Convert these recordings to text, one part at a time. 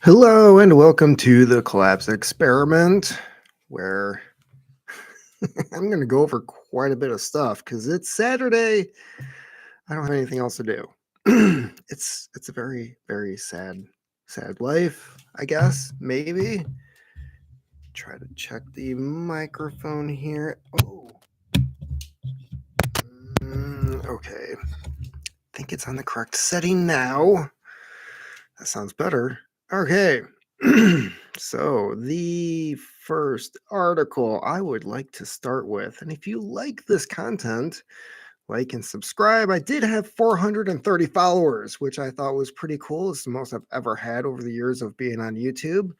Hello and welcome to the Collapse Experiment, where I'm going to go over quite a bit of stuff because it's Saturday. I don't have anything else to do. It's a very sad life, I guess. Maybe try to check the microphone here. Oh, okay. Think it's on the correct setting now. That sounds better. Okay. So, the first article I would like to start with, and if you like this content, like and subscribe. I did have 430 followers, which I thought was pretty cool. It's the most I've ever had over the years of being on YouTube.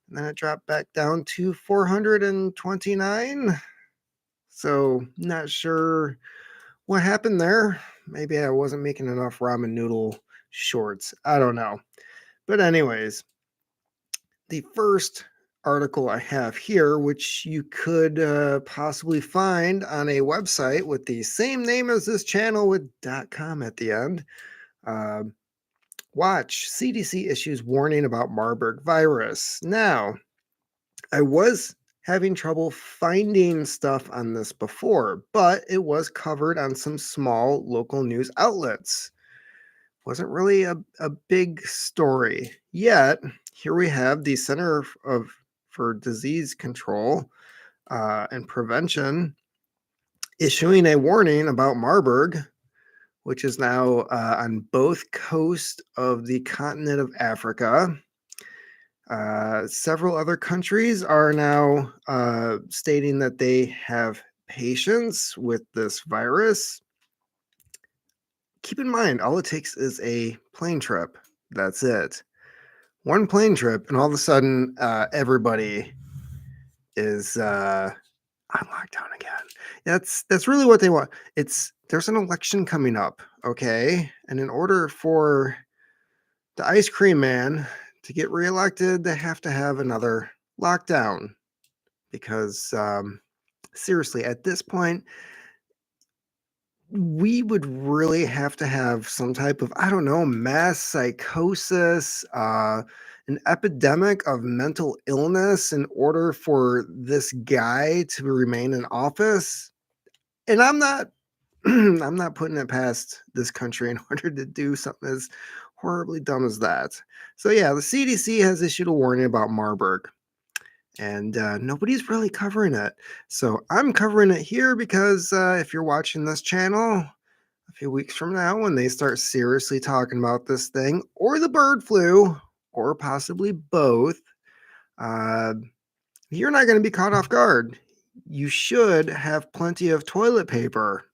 And then it dropped back down to 429. So, not sure what happened there. Maybe I wasn't making enough ramen noodle shorts. I don't know. But, anyways, the first article I have here, which you could possibly find on a website with the same name as this channel with .com at the end. Uh, Watch CDC issues warning about Marburg virus. Now, I was having trouble finding stuff on this before, but it was covered on some small local news outlets. Wasn't really a big story. Yet, here we have the for Disease Control and Prevention issuing a warning about Marburg, which is now on both coasts of the continent of Africa. Several other countries are now stating that they have patients with this virus. Keep in mind, all it takes is a plane trip. That's it. One plane trip, and all of a sudden, everybody is on lockdown again. That's really what they want. There's an election coming up, okay? And in order for the ice cream man to get reelected, they have to have another lockdown because seriously, at this point, we would really have to have some type of, I don't know, mass psychosis, an epidemic of mental illness in order for this guy to remain in office. And I'm not I'm not putting it past this country in order to do something as horribly dumb as that. So yeah, the CDC has issued a warning about Marburg, and nobody's really covering it. So I'm covering it here because if you're watching this channel a few weeks from now, when they start seriously talking about this thing, or the bird flu, or possibly both, uh, you're not going to be caught off guard. You should have plenty of toilet paper.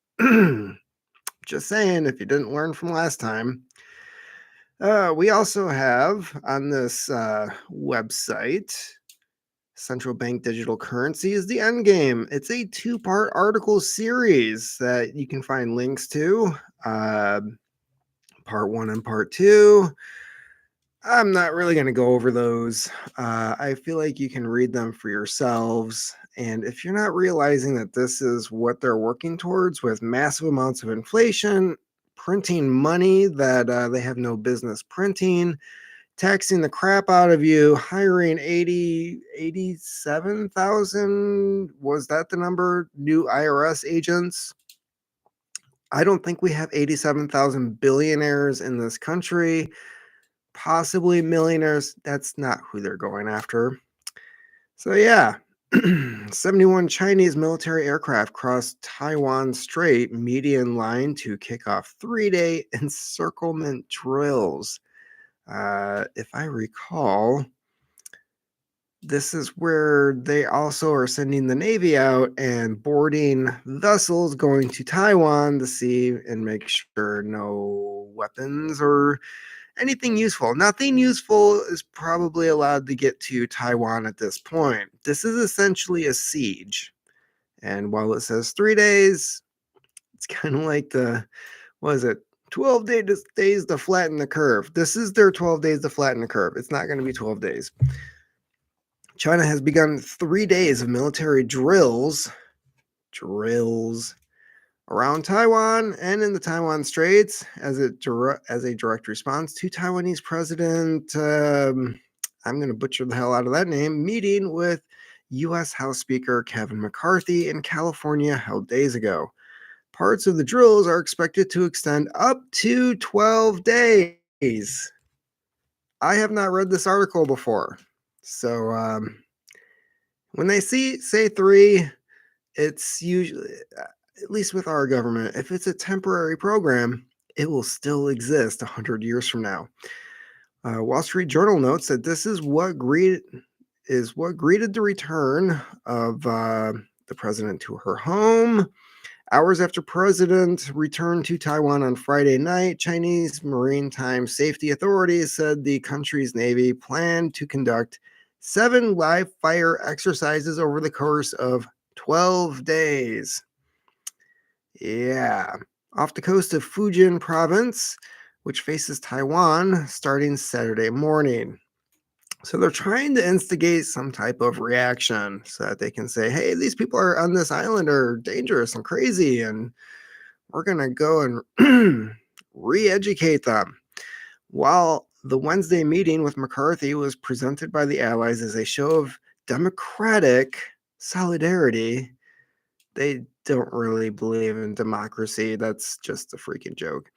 Just saying, if you didn't learn from last time. We also have on this website, Central Bank Digital Currency is the end game. It's a two-part article series that you can find links to. Uh, part one and part two. I'm not really going to go over those. I feel like you can read them for yourselves. And if you're not realizing that this is what they're working towards with massive amounts of inflation, printing money that they have no business printing, taxing the crap out of you, hiring 87,000, was that the number, new IRS agents? I don't think we have 87,000 billionaires in this country. Possibly millionaires. That's not who they're going after. So, yeah, 71 Chinese military aircraft crossed Taiwan Strait median line to kick off 3-day encirclement drills. If I recall, this is where they also are sending the Navy out and boarding vessels going to Taiwan to see and make sure no weapons or anything useful. Nothing useful is probably allowed to get to Taiwan at this point. This is essentially a siege. And while it says 3 days, it's kind of like what is it? 12 days to flatten the curve. This is their 12 days to flatten the curve. It's not going to be 12 days. China has begun 3 days of military drills around Taiwan and in the Taiwan Straits as a direct response to Taiwanese President I'm going to butcher the hell out of that name, meeting with U.S. House Speaker Kevin McCarthy in California held days ago. Parts of the drills are expected to extend up to 12 days. I have not read this article before. So when they say 3, it's usually, at least with our government, if it's a temporary program, it will still exist 100 years from now. Wall Street Journal notes that this is what greeted the return of the president to her home. Hours after President returned to Taiwan on Friday night, Chinese Maritime Safety Authorities said the country's Navy planned to conduct 7 live fire exercises over the course of 12 days. Yeah. Off the coast of Fujian province, which faces Taiwan, starting Saturday morning. So they're trying to instigate some type of reaction so that they can say, hey, these people are on this island are dangerous and crazy, and we're going to go and re-educate them. While the Wednesday meeting with McCarthy was presented by the Allies as a show of democratic solidarity, they don't really believe in democracy. That's just a freaking joke.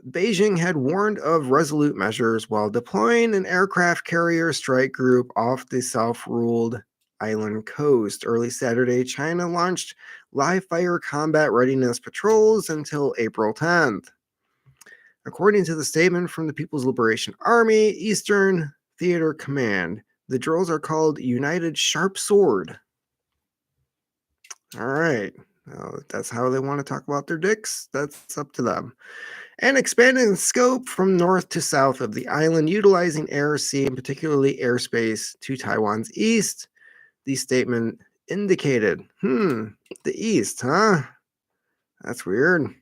Beijing had warned of resolute measures while deploying an aircraft carrier strike group off the self-ruled island coast. Early Saturday, China launched live fire combat readiness patrols until April 10th. According to the statement from the People's Liberation Army Eastern Theater Command, the drills are called United Sharp Sword. All right. That's how they want to talk about their dicks. That's up to them. And expanding scope from north to south of the island, utilizing air, sea, and particularly airspace to Taiwan's east, the statement indicated. The east, huh? That's weird.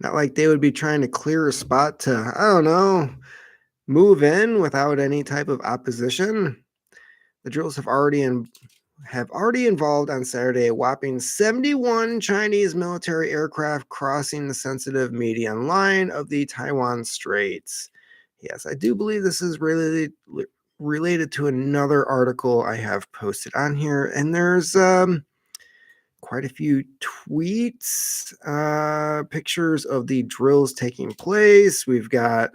Not like they would be trying to clear a spot to, I don't know, move in without any type of opposition. The drills have already involved on Saturday a whopping 71 Chinese military aircraft crossing the sensitive median line of the Taiwan Straits. Yes, I do believe this is related to another article I have posted on here, and there's quite a few tweets, pictures of the drills taking place. We've got,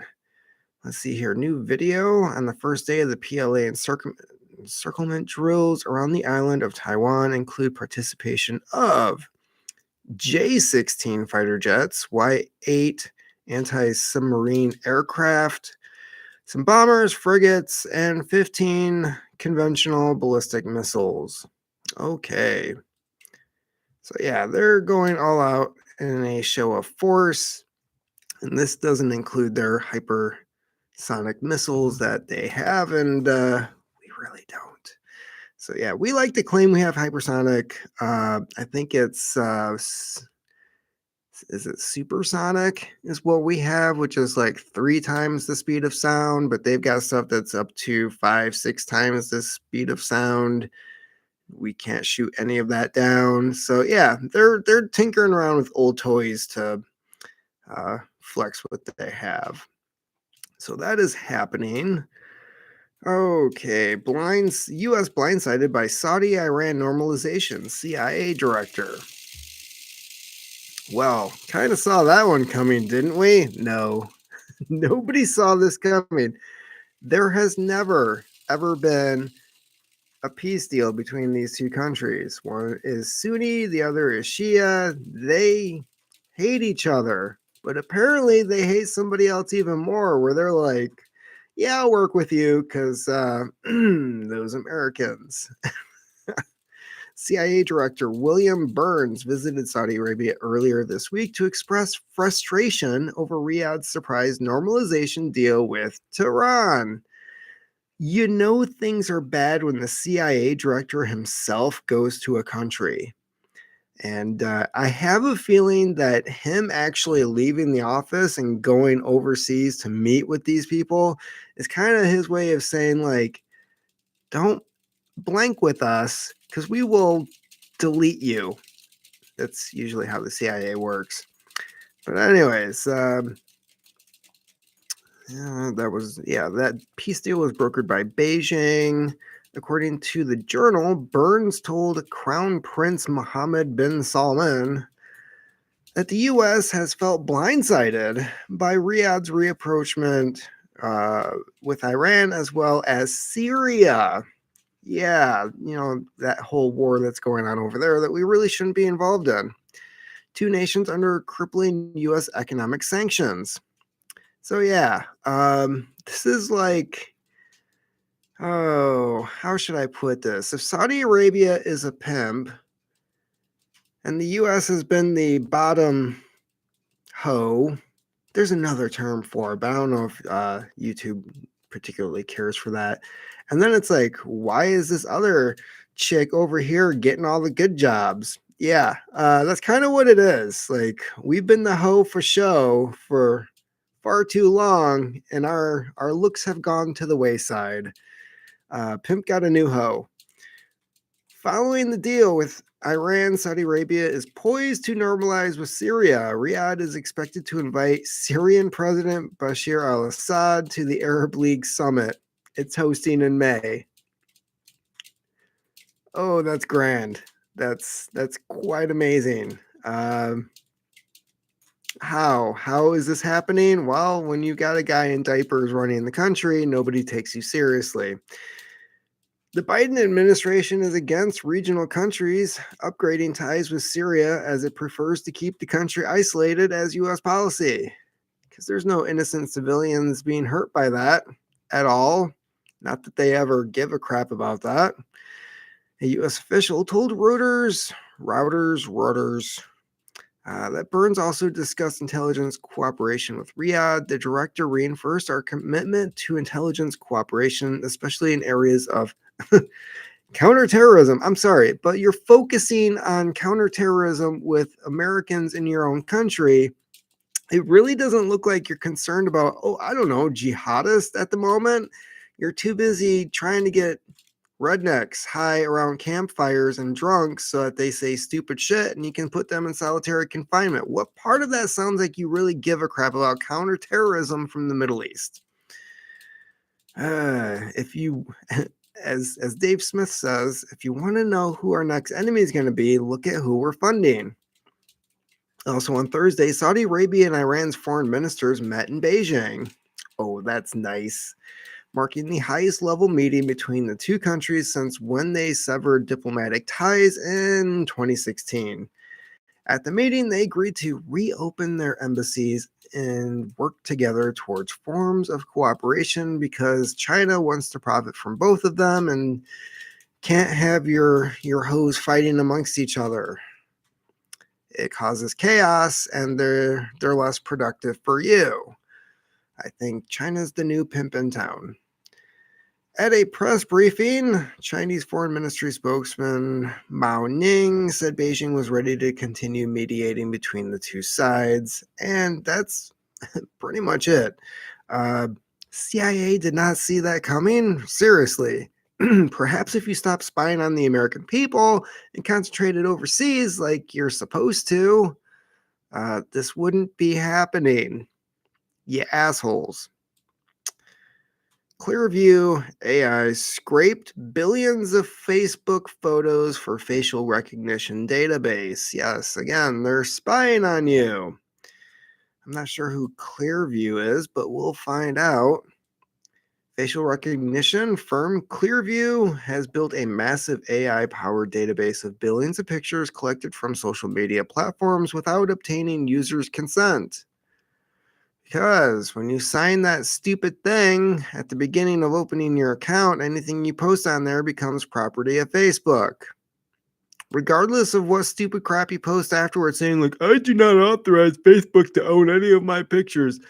let's see here, new video on the first day of the PLA encirclement drills around the island of Taiwan include participation of J-16 fighter jets, Y-8 anti-submarine aircraft, some bombers, frigates, and 15 conventional ballistic missiles. Okay. So yeah, they're going all out in a show of force, and this doesn't include their hypersonic missiles that they have, and we really don't. So yeah, we like to claim we have hypersonic. I think it's is it supersonic is what we have, which is like 3 times the speed of sound, but they've got stuff that's up to 5-6 times the speed of sound. We can't shoot any of that down. So yeah, they're tinkering around with old toys to flex what they have. So that is happening. Okay, U.S. blindsided by Saudi-Iran normalization, CIA director. Well, kind of saw that one coming, didn't we? No, nobody saw this coming. There has never, ever been a peace deal between these two countries. One is Sunni, the other is Shia. They hate each other, but apparently they hate somebody else even more, where they're like, yeah, I'll work with you because those Americans. CIA Director William Burns visited Saudi Arabia earlier this week to express frustration over Riyadh's surprise normalization deal with Tehran. You know things are bad when the CIA director himself goes to a country. And I have a feeling that him actually leaving the office and going overseas to meet with these people is kind of his way of saying, like, don't blank with us because we will delete you. That's usually how the CIA works. But anyways, That peace deal was brokered by Beijing. According to the journal, Burns told Crown Prince Mohammed bin Salman that the U.S. has felt blindsided by Riyadh's reapproachment uh, with Iran as well as Syria. Yeah, that whole war that's going on over there that we really shouldn't be involved in. Two nations under crippling U.S. economic sanctions. So, yeah, this is like, oh, how should I put this? If Saudi Arabia is a pimp and the U.S. has been the bottom hoe, there's another term for it, but I don't know if YouTube particularly cares for that. And then it's like, why is this other chick over here getting all the good jobs? Yeah, that's kind of what it is. Like, we've been the hoe for show for far too long, and our looks have gone to the wayside. Pimp got a new hoe. Following the deal with Iran, Saudi Arabia is poised to normalize with Syria. Riyadh is expected to invite Syrian President Bashar al Assad to the Arab League summit it's hosting in May. Oh, that's grand. That's quite amazing. How is this happening? Well, when you got a guy in diapers running the country, nobody takes you seriously. The Biden administration is against regional countries upgrading ties with Syria as it prefers to keep the country isolated as U.S. policy. Because there's no innocent civilians being hurt by that at all. Not that they ever give a crap about that. A U.S. official told Reuters, that Burns also discussed intelligence cooperation with Riyadh. The director reinforced our commitment to intelligence cooperation, especially in areas of counterterrorism. I'm sorry, but you're focusing on counterterrorism with Americans in your own country. It really doesn't look like you're concerned about, oh, I don't know, jihadists at the moment. You're too busy trying to get rednecks high around campfires and drunks so that they say stupid shit and you can put them in solitary confinement. What part of that sounds like you really give a crap about counterterrorism from the Middle East? If you, as Dave Smith says, if you want to know who our next enemy is going to be, look at who we're funding. Also on Thursday, Saudi Arabia and Iran's foreign ministers met in Beijing. Oh, that's nice. Marking the highest level meeting between the two countries since when they severed diplomatic ties in 2016. At the meeting, they agreed to reopen their embassies and work together towards forms of cooperation because China wants to profit from both of them and can't have your hoes fighting amongst each other. It causes chaos and they're less productive for you. I think China's the new pimp in town. At a press briefing, Chinese Foreign Ministry spokesman Mao Ning said Beijing was ready to continue mediating between the two sides, and that's pretty much it. Uh, CIA did not see that coming. Seriously. Perhaps if you stop spying on the American people and concentrated overseas like you're supposed to, this wouldn't be happening. You assholes. Clearview AI scraped billions of Facebook photos for facial recognition database. Yes, again, they're spying on you. I'm not sure who Clearview is, but we'll find out. Facial recognition firm Clearview has built a massive AI powered database of billions of pictures collected from social media platforms without obtaining users' consent. Because when you sign that stupid thing at the beginning of opening your account, anything you post on there becomes property of Facebook. Regardless of what stupid crap you post afterwards saying, like, I do not authorize Facebook to own any of my pictures.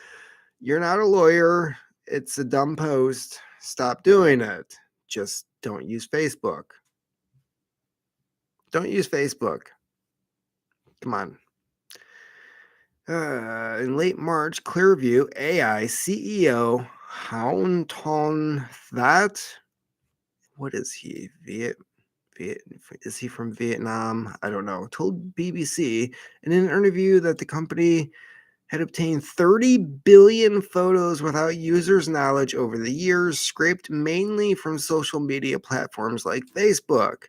You're not a lawyer. It's a dumb post. Stop doing it. Just don't use Facebook. Don't use Facebook. Come on. In late March, Clearview AI CEO Houn Ton That, what is he? Is he from Vietnam? I don't know. Told BBC in an interview that the company had obtained 30 billion photos without users' knowledge over the years, scraped mainly from social media platforms like Facebook.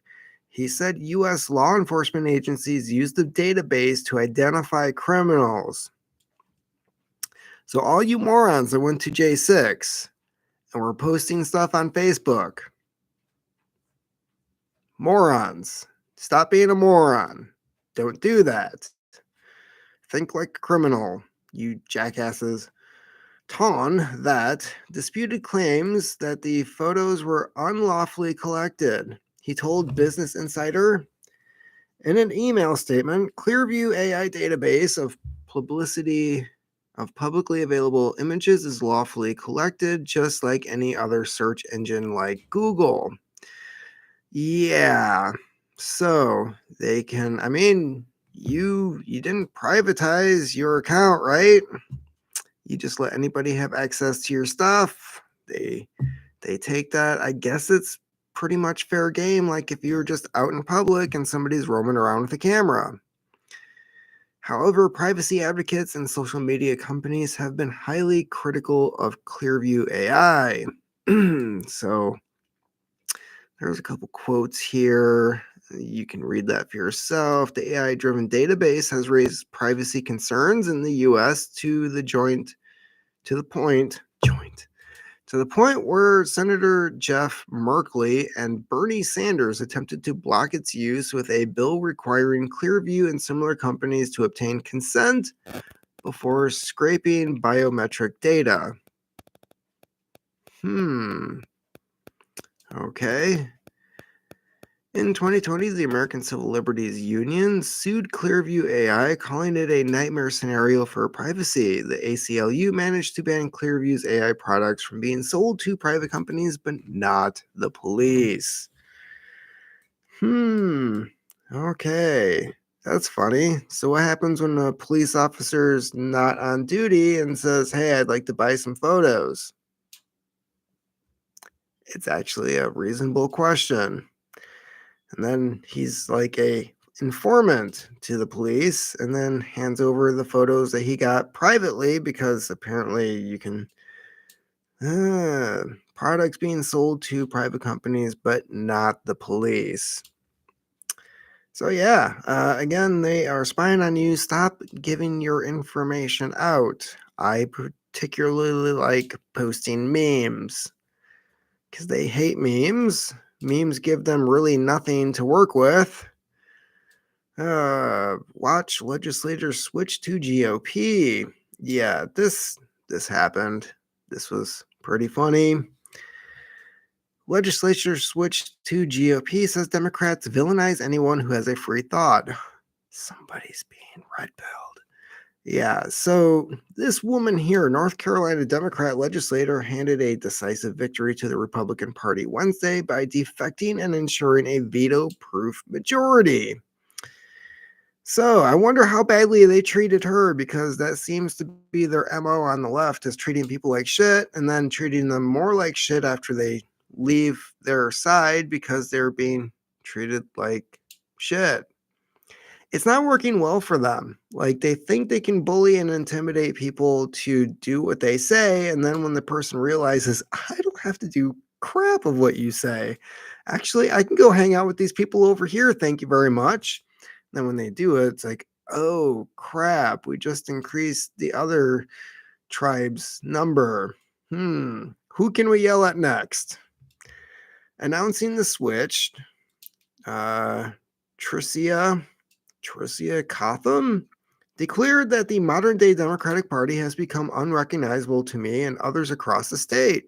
He said US law enforcement agencies use the database to identify criminals. So, all you morons that went to J6 and were posting stuff on Facebook, morons, stop being a moron. Don't do that. Think like a criminal, you jackasses. Ton that disputed claims that the photos were unlawfully collected. He told Business Insider in an email statement, Clearview AI database of publicity of publicly available images is lawfully collected just like any other search engine like Google. Yeah. So they can, I mean, you didn't privatize your account, right? You just let anybody have access to your stuff. They take that. I guess it's pretty much fair game, like if you're just out in public and somebody's roaming around with a camera. However, privacy advocates and social media companies have been highly critical of Clearview AI. So there's a couple quotes here. You can read that for yourself. The AI driven database has raised privacy concerns in the US to the point where Senator Jeff Merkley and Bernie Sanders attempted to block its use with a bill requiring Clearview and similar companies to obtain consent before scraping biometric data. Okay. In 2020, the American Civil Liberties Union sued Clearview AI, calling it a nightmare scenario for privacy. The ACLU managed to ban Clearview's AI products from being sold to private companies, but not the police. Okay. That's funny. So, what happens when a police officer's not on duty and says, "Hey, I'd like to buy some photos"? It's actually a reasonable question. And then he's like a informant to the police and then hands over the photos that he got privately because apparently you can products being sold to private companies but not the police. So yeah, again, they are spying on you. Stop giving your information out. I particularly like posting memes because they hate memes. Memes give them really nothing to work with. Watch legislators switch to GOP. Yeah, this happened. This was pretty funny. Legislature switched to GOP, says Democrats villainize anyone who has a free thought. Somebody's being red pilled. Yeah, so this woman here, North Carolina Democrat legislator, handed a decisive victory to the Republican Party Wednesday by defecting and ensuring a veto proof majority. So I wonder how badly they treated her because that seems to be their MO on the left is treating people like shit and then treating them more like shit after they leave their side because they're being treated like shit. It's not working well for them. Like they think they can bully and intimidate people to do what they say. And then when the person realizes, I don't have to do crap of what you say. Actually, I can go hang out with these people over here. Thank you very much. Then when they do it, it's like, oh crap, we just increased the other tribe's number. Who can we yell at next? Announcing the switch, Tricia Cotham declared that the modern day Democratic Party has become unrecognizable to me and others across the state.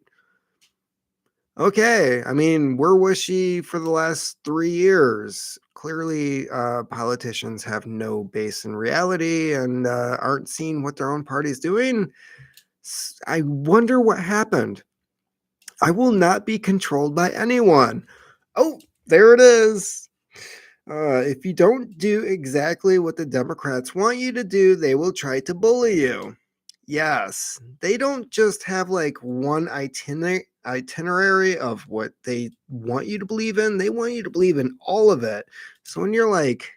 Okay, I mean, where was she for the last 3 years? Clearly, politicians have no base in reality and aren't seeing what their own party's doing. I wonder what happened. I will not be controlled by anyone. Oh, there it is. If you don't do exactly what the Democrats want you to do, they will try to bully you. Yes, they don't just have like one itinerary of what they want you to believe in. They want you to believe in all of it. So when you're like,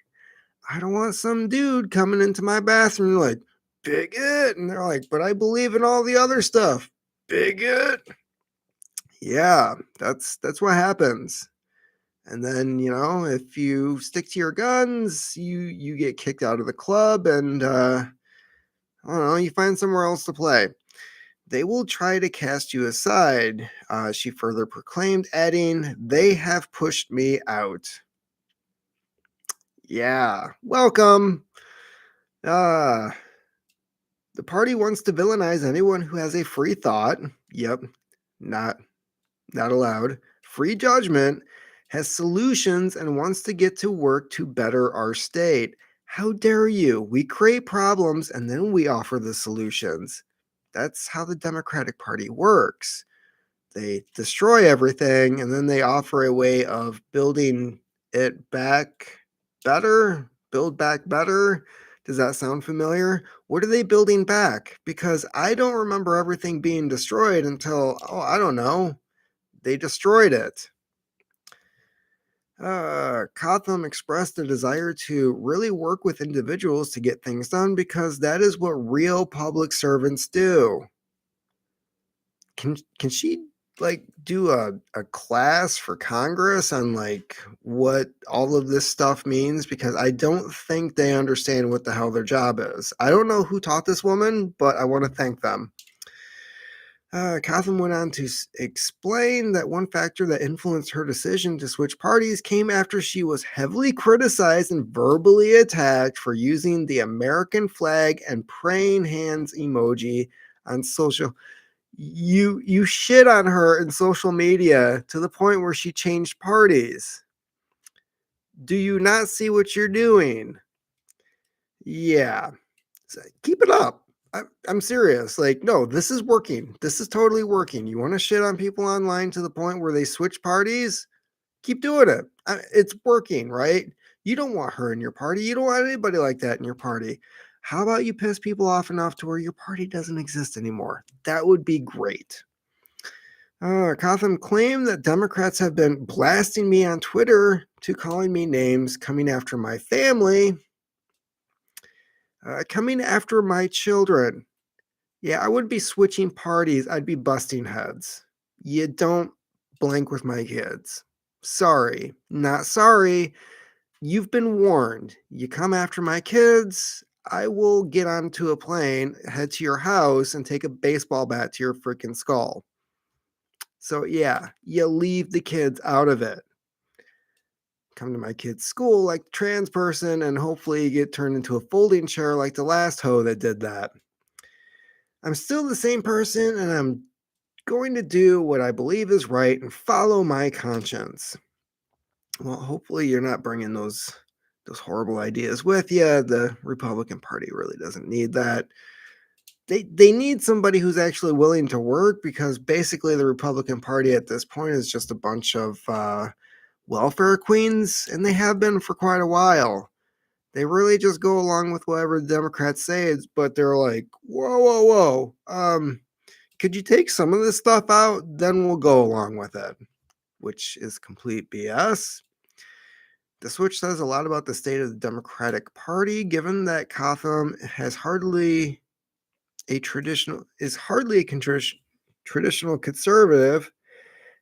I don't want some dude coming into my bathroom, you're like, bigot. And they're like, but I believe in all the other stuff. Bigot. Yeah, that's what happens. And then, if you stick to your guns, you get kicked out of the club and I don't know, you find somewhere else to play. They will try to cast you aside, she further proclaimed, adding, they have pushed me out. Yeah, welcome. Uh, the party wants to villainize anyone who has a free thought. Yep, not not allowed. Free judgment, has solutions and wants to get to work to better our state. How dare you? We create problems and then we offer the solutions. That's how the Democratic Party works. They destroy everything and then they offer a way of building it back better, build back better. Does that sound familiar? What are they building back? Because I don't remember everything being destroyed until, I don't know, they destroyed it. Cotham expressed a desire to really work with individuals to get things done because that is what real public servants do. Can she do a class for Congress on what all of this stuff means? Because I don't think they understand what the hell their job is. I don't know who taught this woman, but I want to thank them. Cotham went on to explain that one factor that influenced her decision to switch parties came after she was heavily criticized and verbally attacked for using the American flag and praying hands emoji on social. You shit on her in social media to the point where she changed parties. Do you not see what you're doing? Yeah. Keep it up. I'm serious. No, this is working. This is totally working. You want to shit on people online to the point where they switch parties? Keep doing it. It's working, right? You don't want her in your party. You don't want anybody like that in your party. How about you piss people off enough to where your party doesn't exist anymore? That would be great. Cotham claimed that Democrats have been blasting me on Twitter to calling me names, coming after my family, coming after my children. Yeah, I wouldn't be switching parties. I'd be busting heads. You don't blank with my kids. Sorry, not sorry. You've been warned. You come after my kids, I will get onto a plane, head to your house, and take a baseball bat to your freaking skull. So, yeah, you leave the kids out of it. Come to my kid's school like the trans person, and hopefully you get turned into a folding chair like the last hoe that did that. I'm still the same person, and I'm going to do what I believe is right and follow my conscience. Well, hopefully you're not bringing those horrible ideas with you. The Republican Party really doesn't need that. They need somebody who's actually willing to work because basically the Republican Party at this point is just a bunch of welfare queens, and they have been for quite a while. They really just go along with whatever the Democrats say, but they're like, whoa, whoa, whoa. Could you take some of this stuff out? Then we'll go along with it, which is complete BS. The switch says a lot about the state of the Democratic Party, given that Cotham has hardly a traditional is hardly a traditional conservative,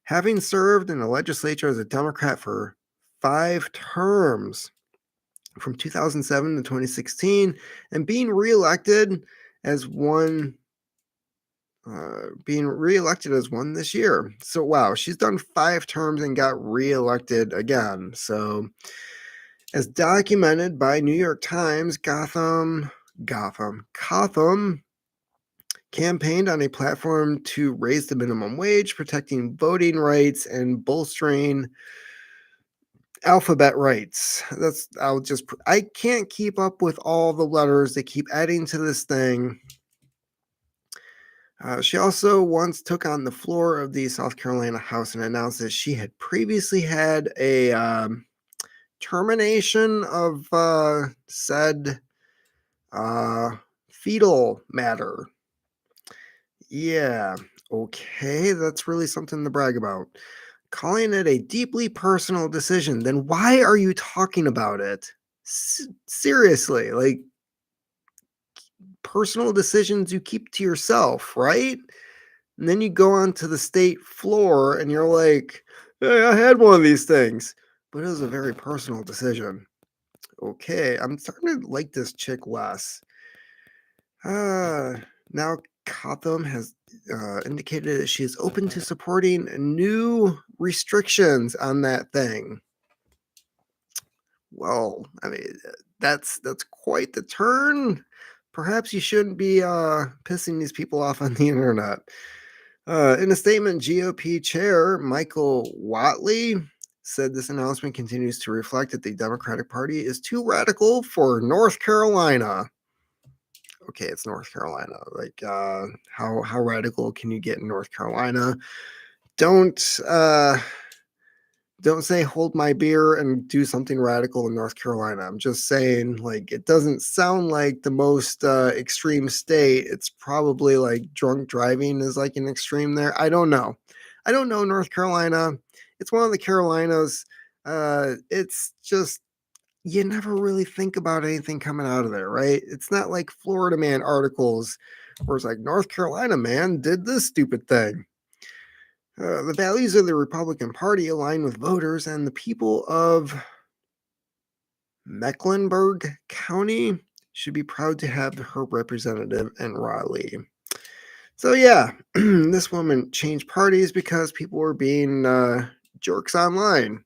having served in the legislature as a Democrat for 5 terms from 2007 to 2016 and as one being reelected as one this year. So wow, she's done 5 terms and got reelected again. So as documented by New York Times, Cotham campaigned on a platform to raise the minimum wage, protecting voting rights, and bolstering alphabet rights. I can't keep up with all the letters they keep adding to this thing. She also once took on the floor of the South Carolina House and announced that she had previously had a termination of said fetal matter. Yeah, okay, that's really something to brag about. Calling it a deeply personal decision, then why are you talking about it? Seriously, personal decisions you keep to yourself, right? And then you go onto the state floor and you're like, hey, I had one of these things, but it was a very personal decision. Okay, I'm starting to like this chick less. Uh, now Gotham has indicated that she is open to supporting new restrictions on that thing. Well, I mean, that's quite the turn. Perhaps you shouldn't be pissing these people off on the internet. In a statement, GOP chair Michael Watley said this announcement continues to reflect that the Democratic Party is too radical for North Carolina. Okay, it's North Carolina. Like, how radical can you get in North Carolina? Don't don't say hold my beer and do something radical in North Carolina. I'm just saying, like, it doesn't sound like the most extreme state. It's probably like drunk driving is like an extreme there. I don't know. I don't know North Carolina. It's one of the Carolinas. It's just you never really think about anything coming out of there, right? It's not like Florida Man articles where it's like North Carolina man did this stupid thing. The values of the Republican Party align with voters and the people of Mecklenburg County should be proud to have her representative in Raleigh. So, yeah, this woman changed parties because people were being jerks online.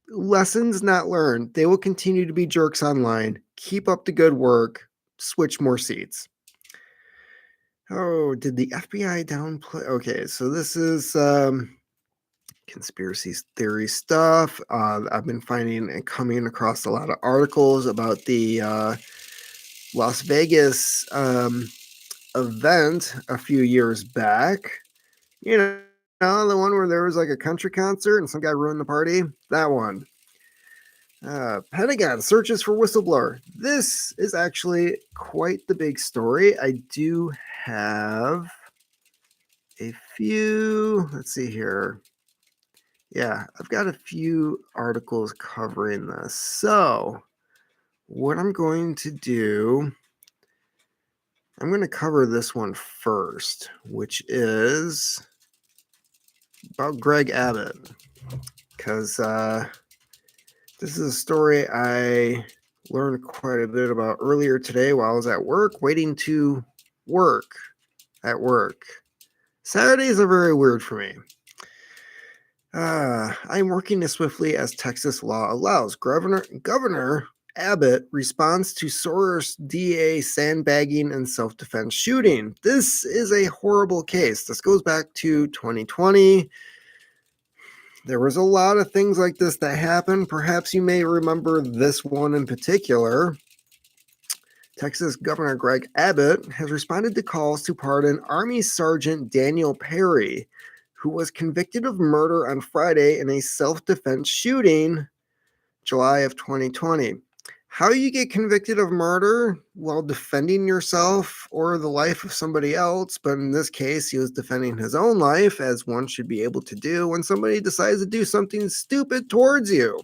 Lessons not learned. They will continue to be jerks online. Keep up the good work. Switch more seats. Oh, did the FBI downplay? Okay, so this is conspiracy theory stuff. I've been finding and coming across a lot of articles about the Las Vegas event a few years back. You know, the one where there was like a country concert and some guy ruined the party? That one. Pentagon searches for whistleblower. This is actually quite the big story. I do have a few. Let's see here. Yeah, I've got a few articles covering this. So, what I'm going to do, I'm going to cover this one first, which is about Greg Abbott. Because this is a story I learned quite a bit about earlier today while I was at work, waiting to work at work. Saturdays are very weird for me. I'm working as swiftly as Texas law allows. Governor Abbott responds to Soros DA sandbagging and self-defense shooting. This is a horrible case. This goes back to 2020. There was a lot of things like this that happened. Perhaps you may remember this one in particular. Texas Governor Greg Abbott has responded to calls to pardon Army Sergeant Daniel Perry, who was convicted of murder on Friday in a self-defense shooting, July of 2020. How you get convicted of murder while defending yourself or the life of somebody else, but in this case, he was defending his own life, as one should be able to do when somebody decides to do something stupid towards you.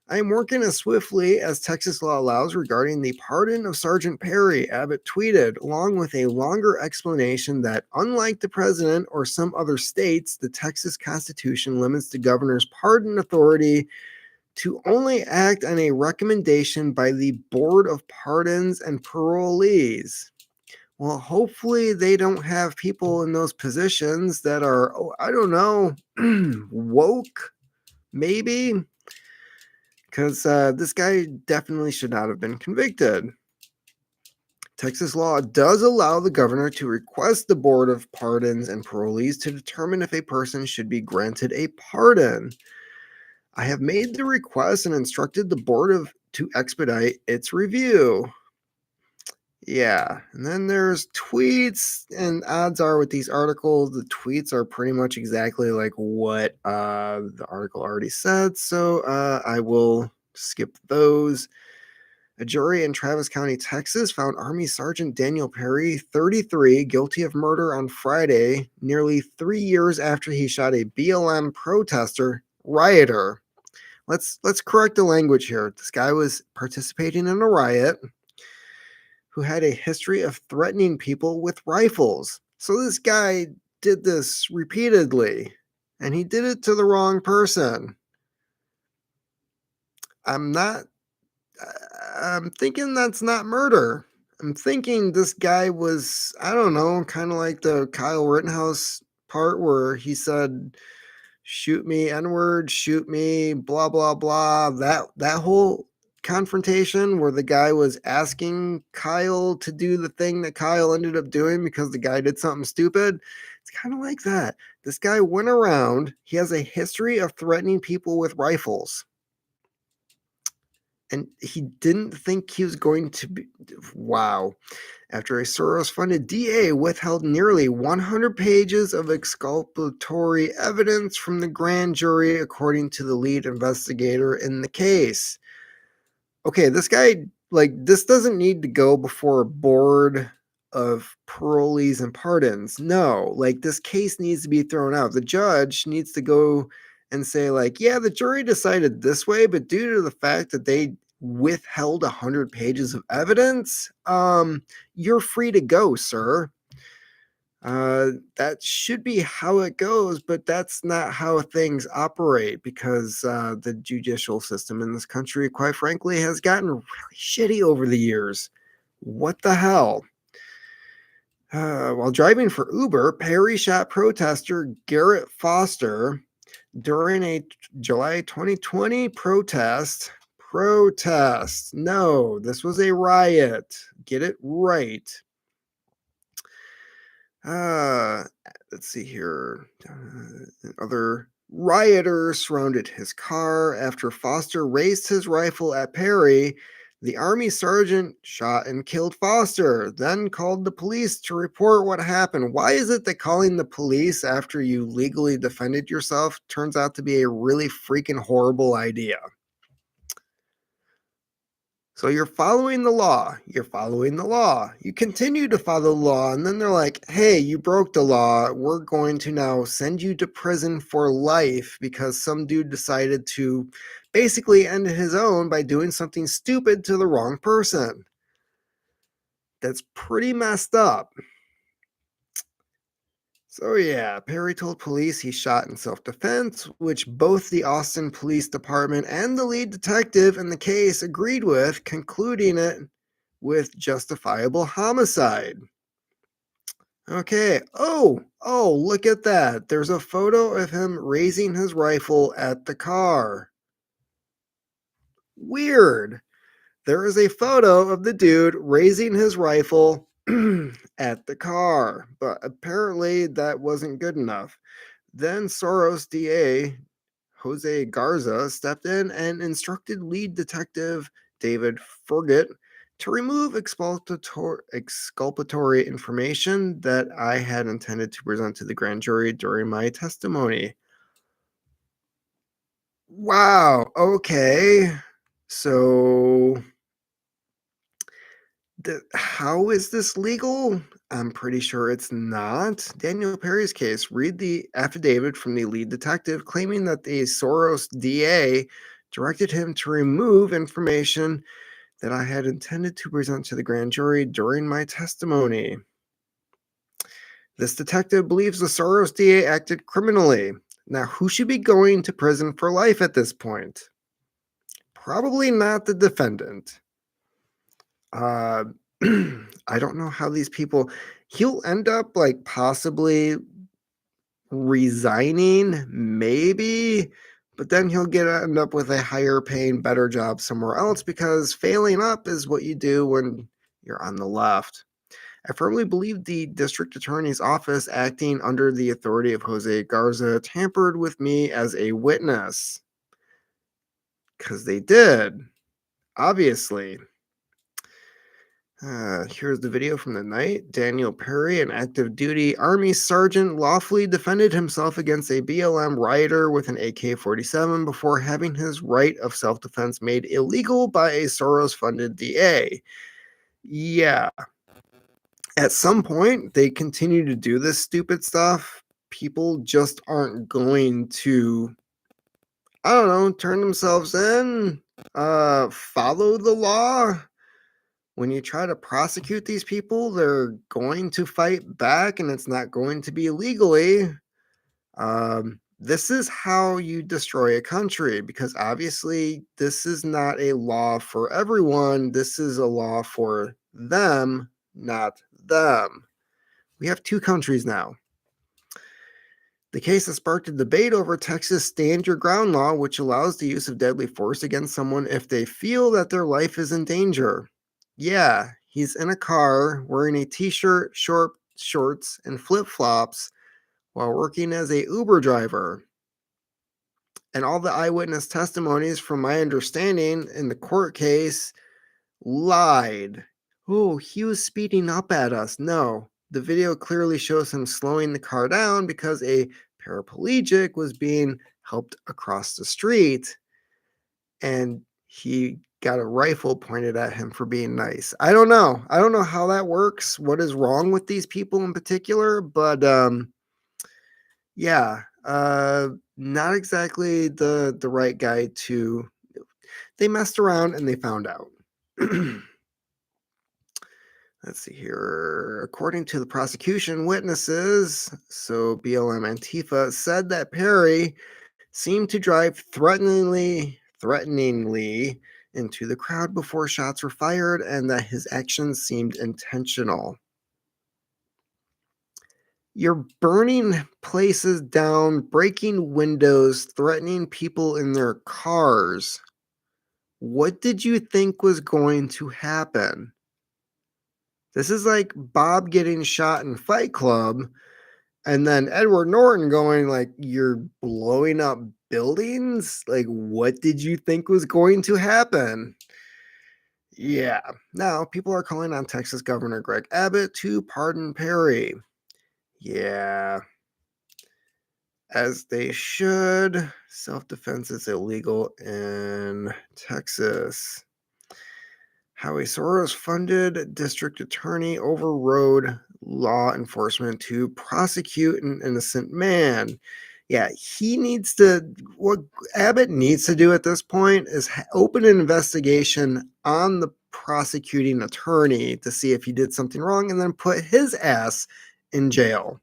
I am working as swiftly as Texas law allows regarding the pardon of Sergeant Perry, Abbott tweeted, along with a longer explanation that, unlike the president or some other states, the Texas Constitution limits the governor's pardon authority to only act on a recommendation by the Board of Pardons and Parolees. Well, hopefully they don't have people in those positions that are, I don't know, woke, maybe, because this guy definitely should not have been convicted. Texas law does allow the governor to request the Board of Pardons and Parolees to determine if a person should be granted a pardon. I have made the request and instructed the board to expedite its review. Yeah, and then there's tweets, and odds are with these articles, the tweets are pretty much exactly like what the article already said, so I will skip those. A jury in Travis County, Texas, found Army Sergeant Daniel Perry, 33, guilty of murder on Friday, nearly 3 years after he shot a BLM protester, rioter. Let's correct the language here. This guy was participating in a riot. who had a history of threatening people with rifles. So this guy did this repeatedly, and he did it to the wrong person. I'm not, I'm thinking that's not murder. I'm thinking this guy was, I don't know, kind of like the Kyle Rittenhouse part where he said, shoot me N-word, shoot me, blah, blah, blah. That whole confrontation where the guy was asking Kyle to do the thing that Kyle ended up doing because the guy did something stupid. It's kind of like that. This guy went around, he has a history of threatening people with rifles. And he didn't think he was going to be. Wow. After a Soros funded DA withheld nearly 100 pages of exculpatory evidence from the grand jury, according to the lead investigator in the case. Okay, this guy, like, this doesn't need to go before a board of parolees and pardons. No, like, this case needs to be thrown out. The judge needs to go and say, like, yeah, the jury decided this way, but due to the fact that they withheld 100 pages of evidence, you're free to go, sir. That should be how it goes, but that's not how things operate because the judicial system in this country, quite frankly, has gotten really shitty over the years. What the hell? While driving for Uber, Perry shot protester Garrett Foster during a July 2020 protest. Protest. No, this was a riot. Get it right. Uh, let's see here. Other rioters surrounded his car after Foster raised his rifle at Perry. The army sergeant shot and killed Foster, then called the police to report what happened. Why is it that calling the police after you legally defended yourself turns out to be a really freaking horrible idea? So you're following the law. You're following the law. You continue to follow the law. And then they're like, hey, you broke the law. We're going to now send you to prison for life because some dude decided to basically end his own by doing something stupid to the wrong person. That's pretty messed up. So yeah, Perry told police he shot in self-defense, which both the Austin Police Department and the lead detective in the case agreed with, concluding it with justifiable homicide. Okay. Oh, look at that. There's a photo of him raising his rifle at the car. Weird. There is a photo of the dude raising his rifle at the car, but apparently that wasn't good enough. Then Soros DA Jose Garza stepped in and instructed lead detective David Forget to remove exculpatory information that I had intended to present to the grand jury during my testimony. Wow, okay. So how is this legal? I'm pretty sure it's not. Daniel Perry's case. Read the affidavit from the lead detective claiming that the Soros DA directed him to remove information that I had intended to present to the grand jury during my testimony. This detective believes the Soros DA acted criminally. Now, who should be going to prison for life at this point? Probably not the defendant. Uh, I don't know how these people. He'll end up like possibly resigning, maybe, but then he'll end up with a higher paying, better job somewhere else because failing up is what you do when you're on the left. I firmly believe the district attorney's office, acting under the authority of Jose Garza, tampered with me as a witness. Because they did, obviously. Here's the video from the night. Daniel Perry, an active duty Army sergeant, lawfully defended himself against a BLM rioter with an AK 47 before having his right of self defense made illegal by a Soros funded DA. Yeah. At some point, they continue to do this stupid stuff. People just aren't going to, I don't know, turn themselves in, follow the law. when you try to prosecute these people, they're going to fight back and it's not going to be legally. This is how you destroy a country because obviously this is not a law for everyone. This is a law for them, not them. We have two countries now. The case has sparked a debate over Texas Stand Your Ground law, which allows the use of deadly force against someone if they feel that their life is in danger. Yeah, he's in a car wearing a t-shirt, shorts, and flip-flops while working as a Uber driver. And all the eyewitness testimonies, from my understanding in the court case, lied. Oh, he was speeding up at us. No, the video clearly shows him slowing the car down because a paraplegic was being helped across the street and he got a rifle pointed at him for being nice. I don't know. I don't know how that works. What is wrong with these people in particular, but yeah, not exactly the right guy to. They messed around and they found out. Let's see here. According to the prosecution, witnesses, so BLM Antifa, said that Perry seemed to drive threateningly into the crowd before shots were fired and that his actions seemed intentional. You're burning places down, breaking windows, threatening people in their cars. What did you think was going to happen? This is like Bob getting shot in Fight Club and then Edward Norton going like, "You're blowing up buildings? Like, what did you think was going to happen?" Yeah. Now, people are calling on Texas Governor Greg Abbott to pardon Perry. Yeah. As they should. Self-defense is illegal in Texas. How a Soros-funded district attorney overrode law enforcement to prosecute an innocent man. Yeah, he needs to. What Abbott needs to do at this point is open an investigation on the prosecuting attorney to see if he did something wrong and then put his ass in jail.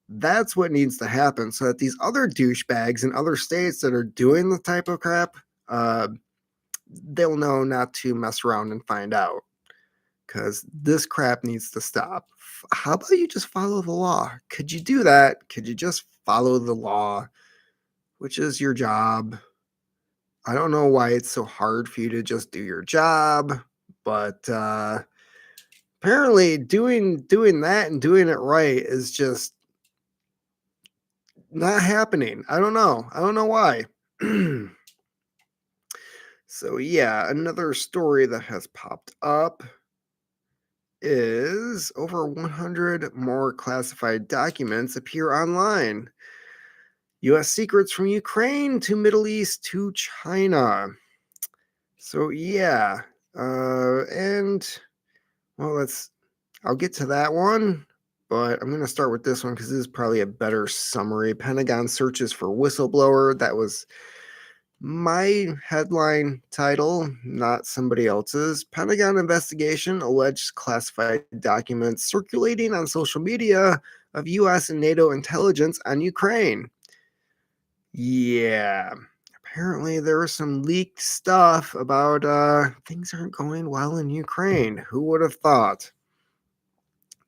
That's what needs to happen so that these other douchebags in other states that are doing the type of crap, they'll know not to mess around and find out because this crap needs to stop. How about you just follow the law? Could you do that? Could you just follow the law, which is your job? I don't know why it's so hard for you to just do your job, but apparently doing that and doing it right is just not happening. I don't know. I don't know why. So yeah, another story that has popped up is over 100 more classified documents appear online. US secrets from Ukraine to Middle East to China. So yeah, and well, I'll get to that one, but I'm going to start with this one because this is probably a better summary. Pentagon searches for whistleblower. That was my headline title, not somebody else's. Pentagon investigation alleged classified documents circulating on social media of US and NATO intelligence on Ukraine. Yeah. Apparently there was some leaked stuff about things aren't going well in Ukraine. Who would have thought?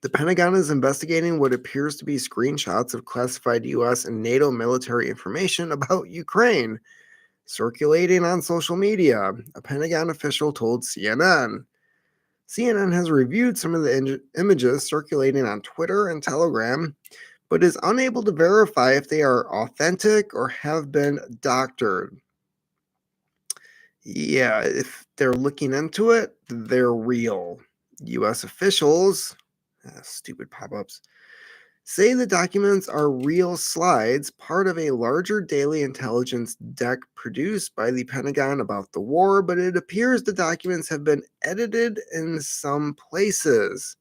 The Pentagon is investigating what appears to be screenshots of classified US and NATO military information about Ukraine circulating on social media, a Pentagon official told CNN. CNN has reviewed some of the images circulating on Twitter and Telegram, but is unable to verify if they are authentic or have been doctored. Yeah, if they're looking into it, they're real. US officials, stupid pop ups, say the documents are real slides, part of a larger daily intelligence deck produced by the Pentagon about the war, but it appears the documents have been edited in some places.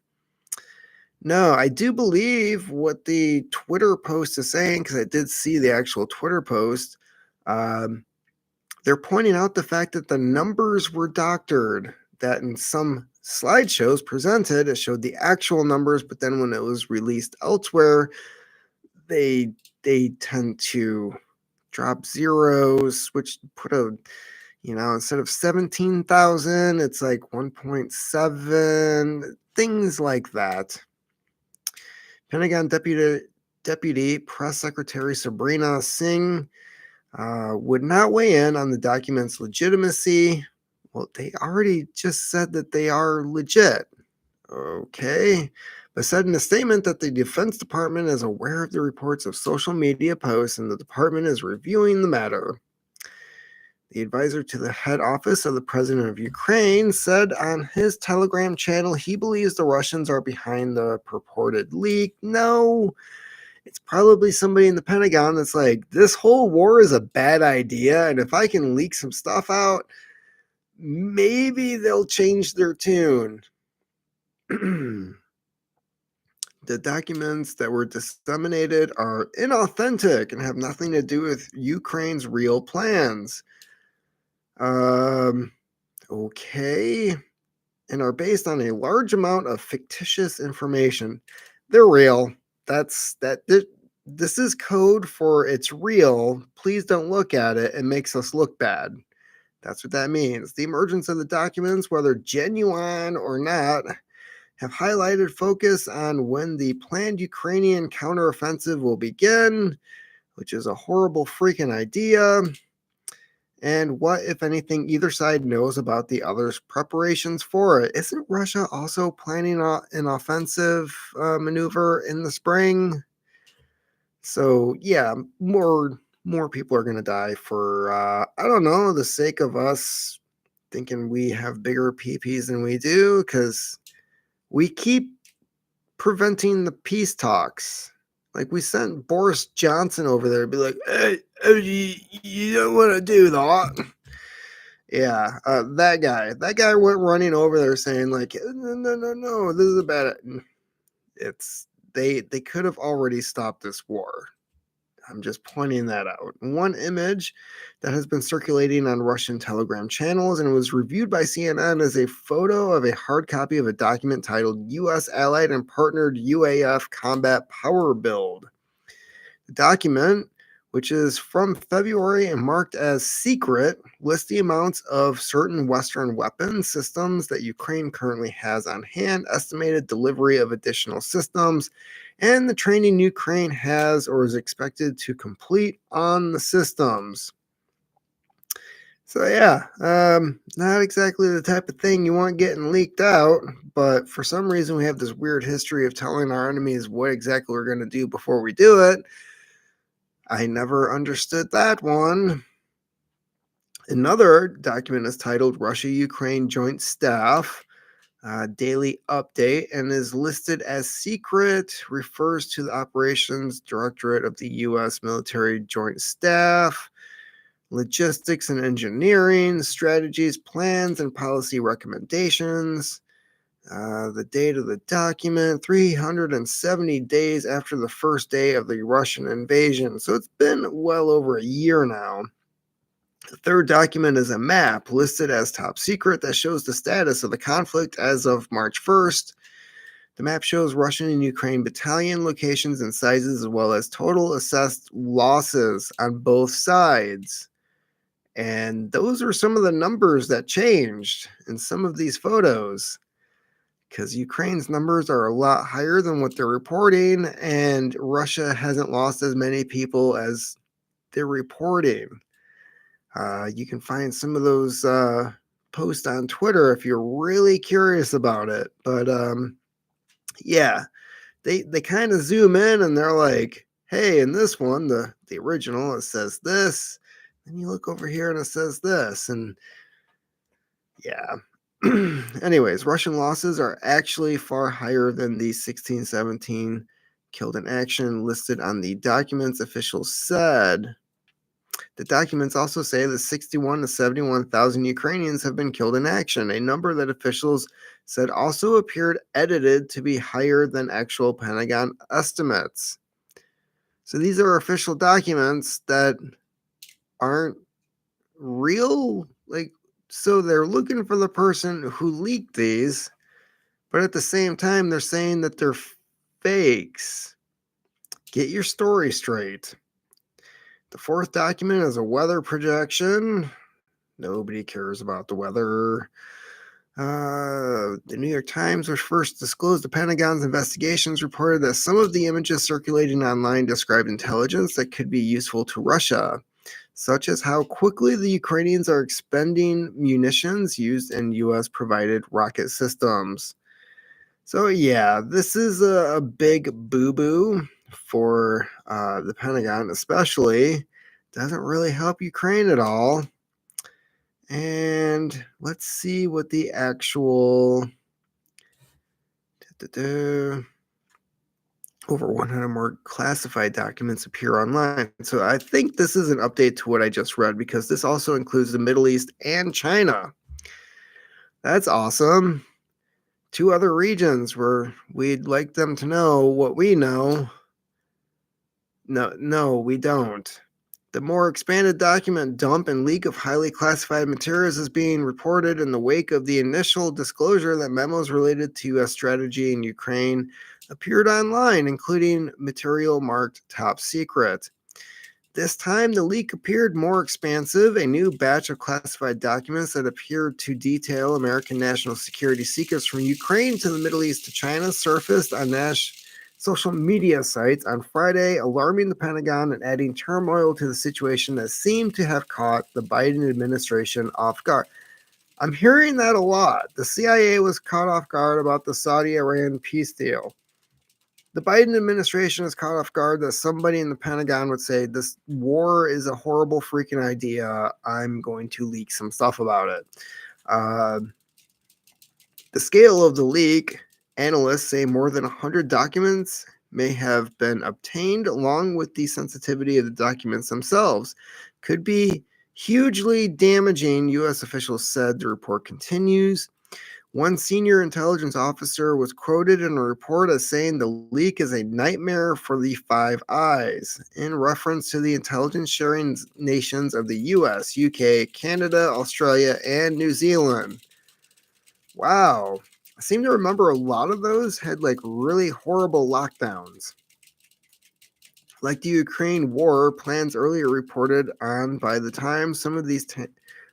No, I do believe what the Twitter post is saying, because I did see the actual Twitter post. They're pointing out the fact that the numbers were doctored. that in some slideshows presented, it showed the actual numbers, but then when it was released elsewhere, they tend to drop zeros, which put a, instead of 17,000, it's like 1.7, things like that. Pentagon Deputy Press Secretary Sabrina Singh would not weigh in on the document's legitimacy. Well, they already just said that they are legit. Okay. But said in a statement that the Defense Department is aware of the reports of social media posts and the department is reviewing the matter. The advisor to the head office of the president of Ukraine said on his Telegram channel he believes the Russians are behind the purported leak. No, it's probably somebody in the Pentagon that's like, this whole war is a bad idea, and if I can leak some stuff out, maybe they'll change their tune. The documents that were disseminated are inauthentic and have nothing to do with Ukraine's real plans. Okay. And are based on a large amount of fictitious information. They're real. This is code for it's real. Please don't look at it. It makes us look bad. That's what that means. The emergence of the documents, whether genuine or not, have highlighted focus on when the planned Ukrainian counteroffensive will begin, which is a horrible freaking idea. And what, if anything, either side knows about the other's preparations for it. Isn't Russia also planning an offensive maneuver in the spring? So yeah, more people are going to die for I don't know, the sake of us thinking we have bigger PPs than we do, because we keep preventing the peace talks. Like, we sent Boris Johnson over there to be like, hey, you don't want to do that. Yeah, that guy went running over there saying like, no, this is a bad. It's they could have already stopped this war. I'm just pointing that out. One image that has been circulating on Russian Telegram channels and was reviewed by CNN is a photo of a hard copy of a document titled U.S. Allied and Partnered UAF Combat Power Build. The document, which is from February and marked as secret, lists the amounts of certain Western weapon systems that Ukraine currently has on hand, estimated delivery of additional systems, and the training Ukraine has or is expected to complete on the systems. So yeah, not exactly the type of thing you want getting leaked out, but for some reason we have this weird history of telling our enemies what exactly we're going to do before we do it. I never understood that one. Another document is titled Russia-Ukraine Joint Staff Daily Update and is listed as secret, refers to the Operations Directorate of the U.S. Military Joint Staff, logistics and engineering, strategies, plans, and policy recommendations. The date of the document, 370 days after the first day of the Russian invasion. So it's been well over a year now. The third document is a map listed as top secret that shows the status of the conflict as of March 1st. The map shows Russian and Ukraine battalion locations and sizes, as well as total assessed losses on both sides. And those are some of the numbers that changed in some of these photos, because Ukraine's numbers are a lot higher than what they're reporting, and Russia hasn't lost as many people as they're reporting. You can find some of those posts on Twitter if you're really curious about it. But yeah, they kind of zoom in and they're like, hey, in this one, the original, it says this. And you look over here and it says this. And yeah. Anyways, Russian losses are actually far higher than the 1617 killed in action listed on the documents, officials said. The documents also say that 61 to 71,000 Ukrainians have been killed in action, a number that officials said also appeared edited to be higher than actual Pentagon estimates. So these are official documents that aren't real. Like, So they're looking for the person who leaked these, but at the same time, they're saying that they're fakes. Get your story straight. The fourth document is a weather projection. Nobody cares about the weather. The New York Times, which first disclosed the Pentagon's investigations, reported that some of the images circulating online described intelligence that could be useful to Russia, such as how quickly the Ukrainians are expending munitions used in U.S. provided rocket systems. So, yeah, this is a big boo boo for the Pentagon, especially. Doesn't really help Ukraine at all. And let's see what the actual over 100 more classified documents appear online. So I think this is an update to what I just read because this also includes the Middle East and China. That's awesome. Two other regions where we'd like them to know what we know. No, we don't. The more expanded document dump and leak of highly classified materials is being reported in the wake of the initial disclosure that memos related to U.S. strategy in Ukraine appeared online, including material marked top secret. This time, the leak appeared more expansive. A new batch of classified documents that appeared to detail American national security secrets from Ukraine to the Middle East to China surfaced on social media sites on Friday, alarming the Pentagon and adding turmoil to the situation that seemed to have caught the Biden administration off guard. I'm hearing that a lot. The CIA was caught off guard about the Saudi-Iran peace deal. The Biden administration is caught off guard that somebody in the Pentagon would say, this war is a horrible freaking idea. I'm going to leak some stuff about it. The scale of the leak, analysts say more than 100 documents may have been obtained, along with the sensitivity of the documents themselves, could be hugely damaging, U.S. officials said. The report continues. One senior intelligence officer was quoted in a report as saying the leak is a nightmare for the Five Eyes, in reference to the intelligence sharing nations of the US, UK, Canada, Australia, and New Zealand. Wow. I seem to remember a lot of those had like really horrible lockdowns. Like the Ukraine war plans earlier reported on by the Times, some of these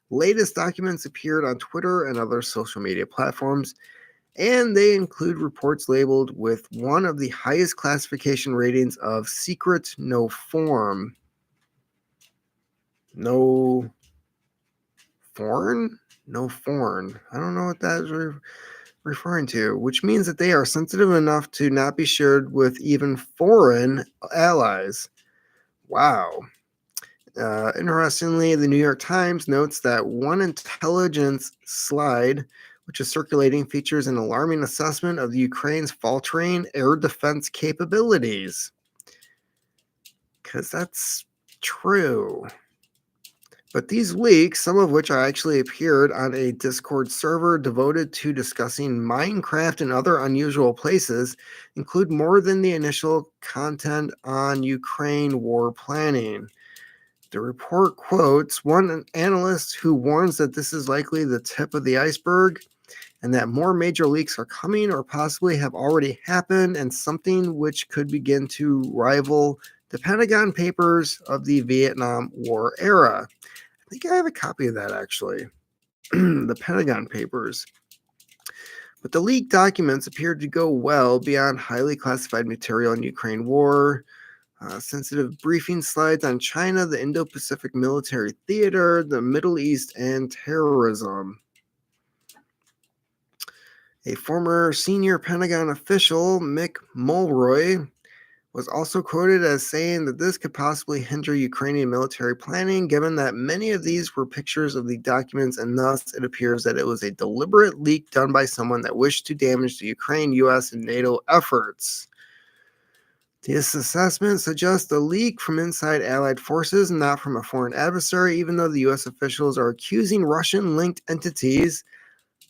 latest documents appeared on Twitter and other social media platforms, and they include reports labeled with one of the highest classification ratings of secret no form. No foreign? No foreign. I don't know what that is referring to, which means that they are sensitive enough to not be shared with even foreign allies. Wow. Interestingly, the New York Times notes that one intelligence slide, which is circulating, features an alarming assessment of Ukraine's faltering air defense capabilities. Because that's true. But these leaks, some of which actually appeared on a Discord server devoted to discussing Minecraft and other unusual places, include more than the initial content on Ukraine war planning. The report quotes one analyst who warns that this is likely the tip of the iceberg and that more major leaks are coming or possibly have already happened, and something which could begin to rival the Pentagon Papers of the Vietnam War era. I think I have a copy of that actually. The Pentagon Papers. But the leaked documents appeared to go well beyond highly classified material in Ukraine war. Sensitive briefing slides on China, the Indo-Pacific military theater, the Middle East, and terrorism. A former senior Pentagon official, Mick Mulroy, was also quoted as saying that this could possibly hinder Ukrainian military planning, given that many of these were pictures of the documents, and thus it appears that it was a deliberate leak done by someone that wished to damage the Ukraine, US, and NATO efforts. This assessment suggests a leak from inside Allied forces, not from a foreign adversary, even though the U.S. officials are accusing Russian-linked entities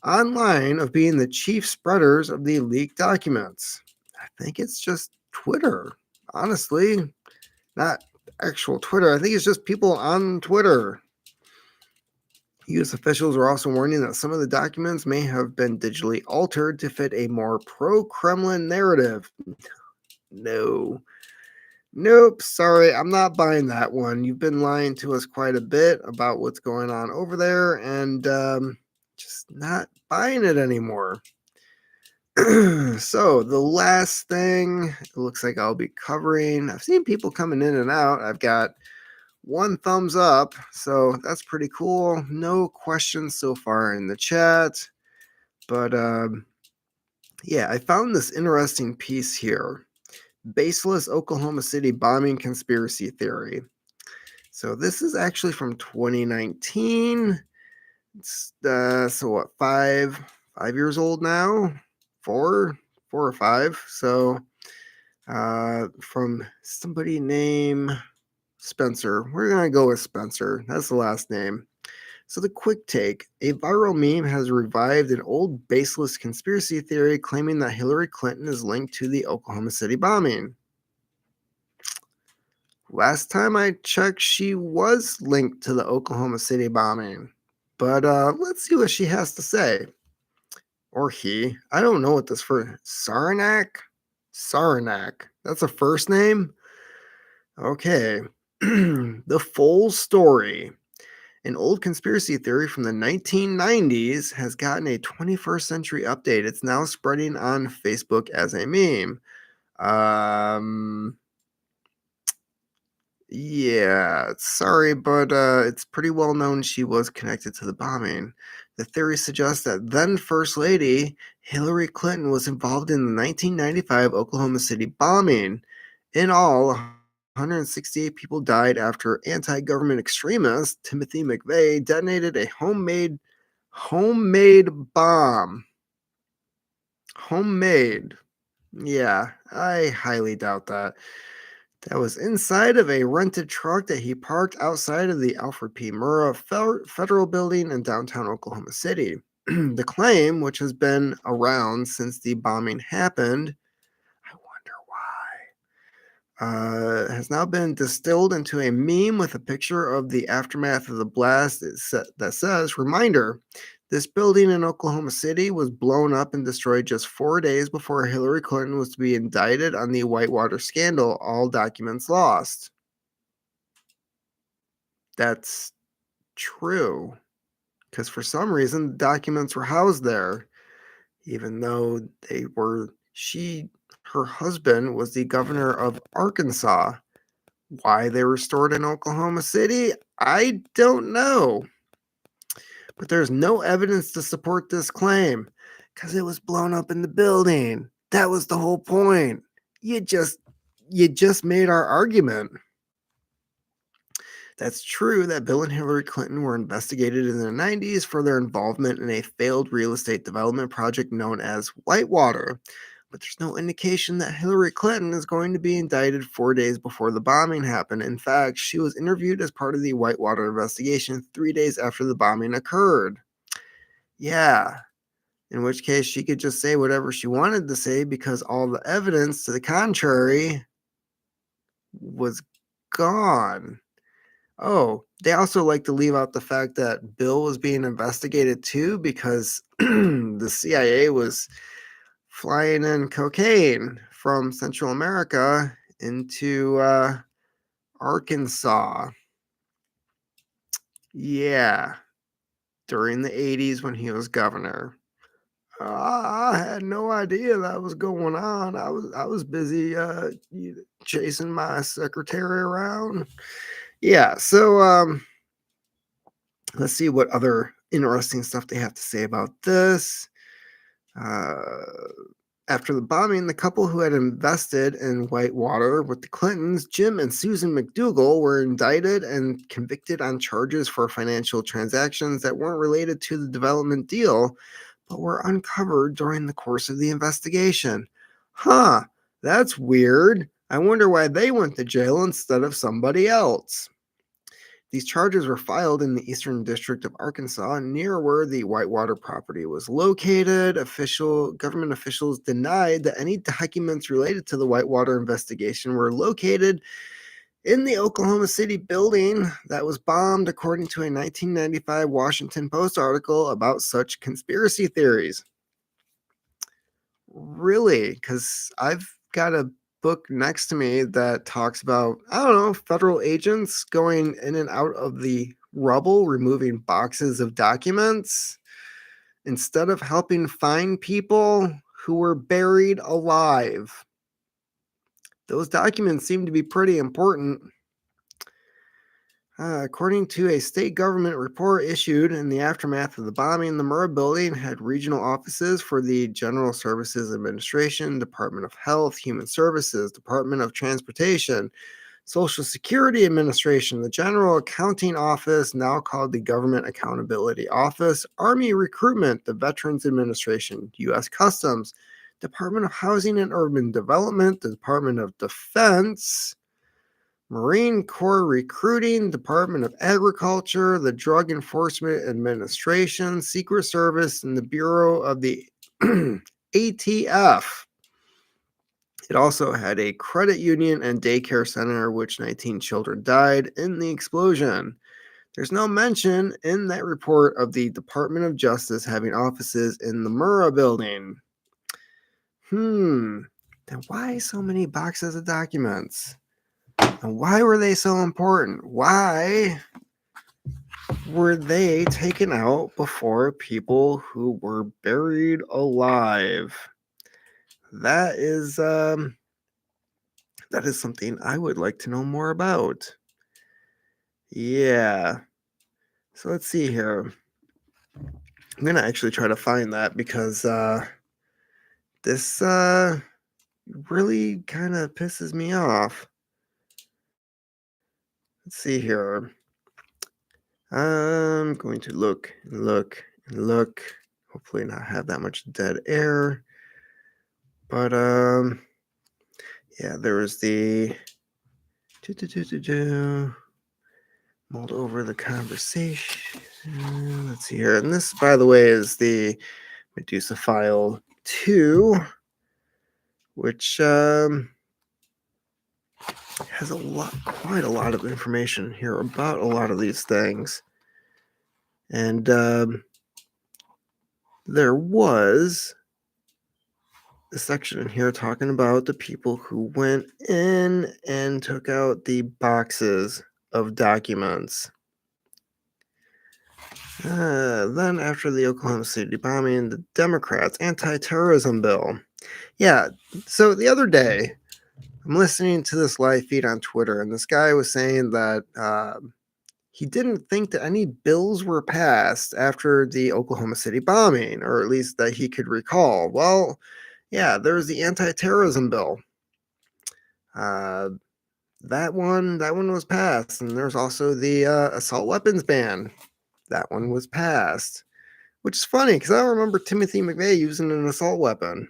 online of being the chief spreaders of the leaked documents. I think it's just Twitter, honestly, not actual Twitter. I think it's just people on Twitter. U.S. officials were also warning that some of the documents may have been digitally altered to fit a more pro Kremlin narrative. No. Nope, sorry, I'm not buying that one. You've been lying to us quite a bit about what's going on over there, and just not buying it anymore. So, the last thing it looks like I'll be covering, I've seen people coming in and out. I've got one thumbs up, so that's pretty cool. No questions so far in the chat, but yeah, I found this interesting piece here. Baseless Oklahoma City bombing conspiracy theory. So this is actually from 2019. It's so what, 5 years old now? Four or five. So from somebody named Spencer. We're gonna go with Spencer. That's the last name. So the quick take: a viral meme has revived an old baseless conspiracy theory claiming that Hillary Clinton is linked to the Oklahoma City bombing. Last time I checked, she was linked to the Oklahoma City bombing. But let's see what she has to say. Or he. I don't know what this for. Saranac? Saranac. That's a first name? Okay. The full story. An old conspiracy theory from the 1990s has gotten a 21st century update. It's now spreading on Facebook as a meme. Yeah, sorry, but it's pretty well known she was connected to the bombing. The theory suggests that then First Lady Hillary Clinton was involved in the 1995 Oklahoma City bombing. In all, 168 people died after anti-government extremist Timothy McVeigh detonated a homemade bomb. Homemade. Yeah, I highly doubt that. That was inside of a rented truck that he parked outside of the Alfred P. Murrah Federal Building in downtown Oklahoma City. The claim, which has been around since the bombing happened, I wonder why, has now been distilled into a meme with a picture of the aftermath of the blast that says, reminder, this building in Oklahoma City was blown up and destroyed just 4 days before Hillary Clinton was to be indicted on the Whitewater scandal. All documents lost. That's true. Because for some reason, the documents were housed there, even though her husband was the governor of Arkansas. Why they were stored in Oklahoma City, I don't know. But there's no evidence to support this claim because it was blown up in the building. That was the whole point. You just made our argument. That's true that Bill and Hillary Clinton were investigated in the 90s for their involvement in a failed real estate development project known as Whitewater. But there's no indication that Hillary Clinton is going to be indicted 4 days before the bombing happened. In fact, she was interviewed as part of the Whitewater investigation 3 days after the bombing occurred. Yeah, in which case she could just say whatever she wanted to say because all the evidence to the contrary was gone. Oh, they also like to leave out the fact that Bill was being investigated too because the CIA was flying in cocaine from Central America into Arkansas. Yeah, during the 80s when he was governor. I had no idea that was going on. I was busy chasing my secretary around. Yeah, so let's see what other interesting stuff they have to say about this. After the bombing, the couple who had invested in Whitewater with the Clintons, Jim and Susan McDougal, were indicted and convicted on charges for financial transactions that weren't related to the development deal, but were uncovered during the course of the investigation. Huh, that's weird. I wonder why they went to jail instead of somebody else. These charges were filed in the Eastern District of Arkansas, near where the Whitewater property was located. Government officials denied that any documents related to the Whitewater investigation were located in the Oklahoma City building that was bombed, according to a 1995 Washington Post article about such conspiracy theories. Really? Because I've got a book next to me that talks about, I don't know, federal agents going in and out of the rubble, removing boxes of documents instead of helping find people who were buried alive. Those documents seem to be pretty important. According to a state government report issued in the aftermath of the bombing, the Murrah building had regional offices for the General Services Administration, Department of Health, Human Services, Department of Transportation, Social Security Administration, the General Accounting Office, now called the Government Accountability Office, Army Recruitment, the Veterans Administration, U.S. Customs, Department of Housing and Urban Development, the Department of Defense, Marine Corps Recruiting, Department of Agriculture, the Drug Enforcement Administration, Secret Service, and the Bureau of the ATF. It also had a credit union and daycare center, which 19 children died in the explosion. There's no mention in that report of the Department of Justice having offices in the Murrah building. Then why so many boxes of documents? And why were they so important? Why were they taken out before people who were buried alive? That is something I would like to know more about. Yeah. So let's see here. I'm gonna actually try to find that because this really kind of pisses me off. Let's see here. I'm going to look and look and look. Hopefully not have that much dead air. But yeah, there was the mulled over the conversation. Let's see here. And this, by the way, is the Medusa file 2, which has quite a lot of information here about a lot of these things. And there was a section in here talking about the people who went in and took out the boxes of documents. Then after the Oklahoma City bombing, the Democrats' anti-terrorism bill. Yeah, so the other day, I'm listening to this live feed on Twitter, and this guy was saying that he didn't think that any bills were passed after the Oklahoma City bombing, or at least that he could recall. Well, yeah, there was the anti-terrorism bill. That one was passed, and there's also the assault weapons ban. That one was passed, which is funny because I don't remember Timothy McVeigh using an assault weapon.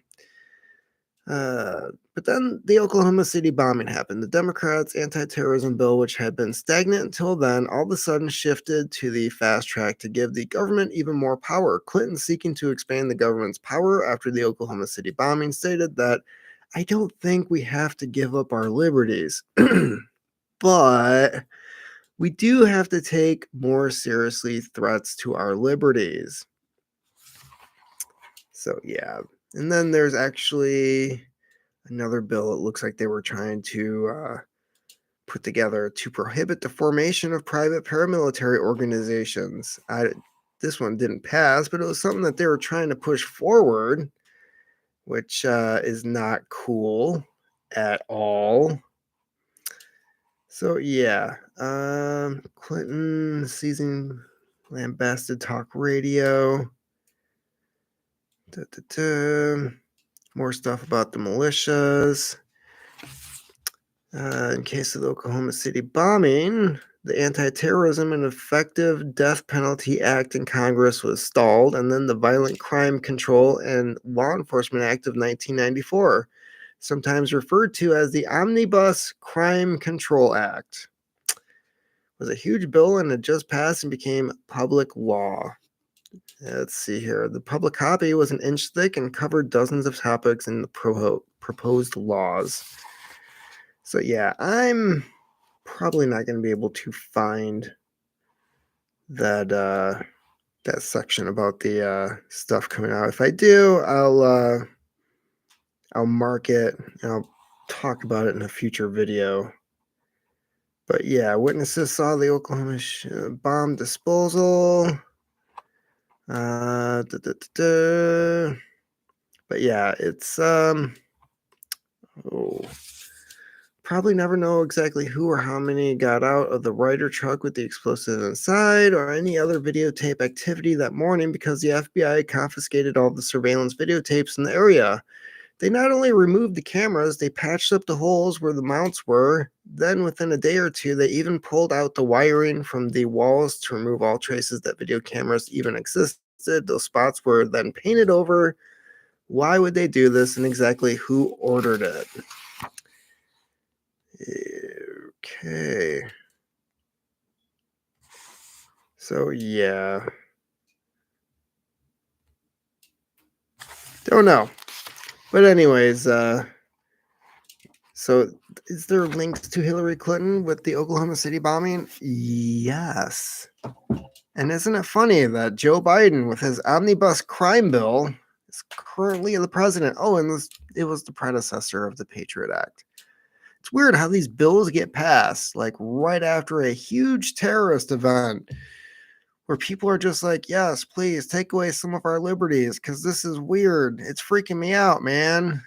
But then the Oklahoma City bombing happened. The Democrats' anti-terrorism bill, which had been stagnant until then, all of a sudden shifted to the fast track to give the government even more power. Clinton, seeking to expand the government's power after the Oklahoma City bombing, stated that, "I don't think we have to give up our liberties, but we do have to take more seriously threats to our liberties." So, yeah. And then there's actually another bill it looks like they were trying to put together to prohibit the formation of private paramilitary organizations. This one didn't pass, but it was something that they were trying to push forward, which is not cool at all. So, yeah. Clinton seizing lambasted talk radio. More stuff about the militias. In case of the Oklahoma City bombing, the Anti-Terrorism and Effective Death Penalty Act in Congress was stalled, and then the Violent Crime Control and Law Enforcement Act of 1994, sometimes referred to as the Omnibus Crime Control Act, was a huge bill and had just passed and became public law. Let's see here. The public copy was an inch thick and covered dozens of topics in the proposed laws. So, yeah, I'm probably not going to be able to find that that section about the stuff coming out. If I do, I'll mark it and I'll talk about it in a future video. But yeah, witnesses saw the Oklahoma bomb disposal. Da, da, da, da. But yeah, it's oh, probably never know exactly who or how many got out of the Ryder truck with the explosive inside or any other videotape activity that morning because the FBI confiscated all the surveillance videotapes in the area. They not only removed the cameras, they patched up the holes where the mounts were. Then, within a day or two, they even pulled out the wiring from the walls to remove all traces that video cameras even existed. Those spots were then painted over. Why would they do this, and exactly who ordered it? Okay. So, yeah. Don't know. But, anyways, so is there links to Hillary Clinton with the Oklahoma City bombing? Yes. And isn't it funny that Joe Biden, with his omnibus crime bill, is currently the president? Oh, and it was the predecessor of the Patriot Act. It's weird how these bills get passed, like right after a huge terrorist event, where people are just like, yes, please take away some of our liberties because this is weird. It's freaking me out, man.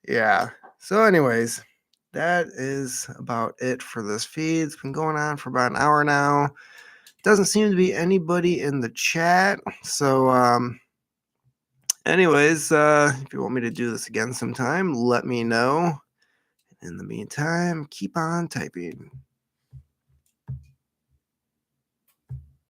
Yeah. So, anyways, that is about it for this feed. It's been going on for about an hour now. Doesn't seem to be anybody in the chat. So, anyways, if you want me to do this again sometime, let me know. In the meantime, keep on typing.